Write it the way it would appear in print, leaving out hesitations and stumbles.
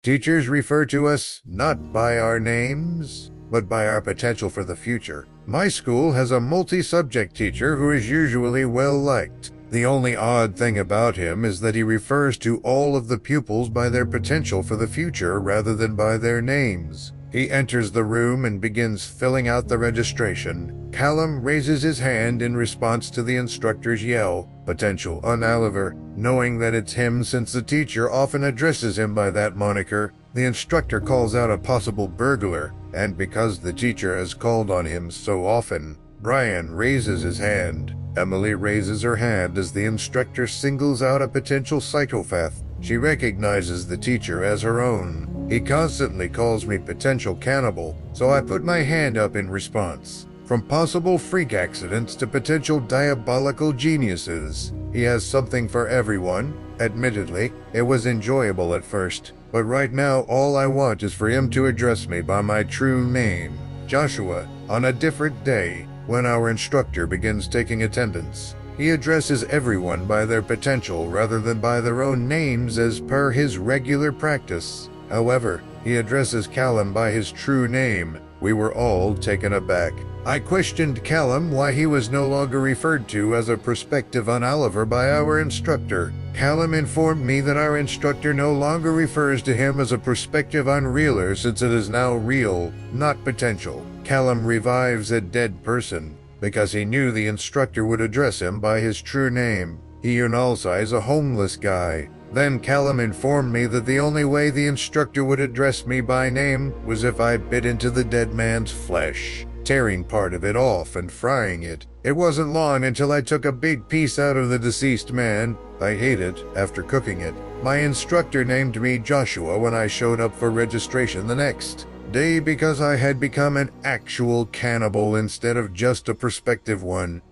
Teachers refer to us not by our names, but by our potential for the future. My school has a multi-subject teacher who is usually well-liked. The only odd thing about him is that he refers to all of the pupils by their potential for the future rather than by their names. He enters the room and begins filling out the registration. Callum raises his hand in response to the instructor's yell, "Potential on Oliver." Knowing that it's him since the teacher often addresses him by that moniker, the instructor calls out a possible burglar, and because the teacher has called on him so often, Brian raises his hand. Emily raises her hand as the instructor singles out a potential psychopath. She recognizes the teacher as her own. He constantly calls me potential cannibal, so I put my hand up in response. From possible freak accidents to potential diabolical geniuses, he has something for everyone. Admittedly, it was enjoyable at first, but right now all I want is for him to address me by my true name, Joshua. On a different day, when our instructor begins taking attendance, he addresses everyone by their potential rather than by their own names as per his regular practice. However, he addresses Callum by his true name. We were all taken aback. I questioned Callum why he was no longer referred to as a prospective unoliver by our instructor. Callum informed me that our instructor no longer refers to him as a prospective unrealer since it is now real, not potential. Callum revives a dead person because he knew the instructor would address him by his true name. He unalsize a homeless guy. Then Callum informed me that the only way the instructor would address me by name was if I bit into the dead man's flesh, tearing part of it off and frying it. It wasn't long until I took a big piece out of the deceased man. I ate it after cooking it. My instructor named me Joshua when I showed up for registration the next day because I had become an actual cannibal instead of just a prospective one.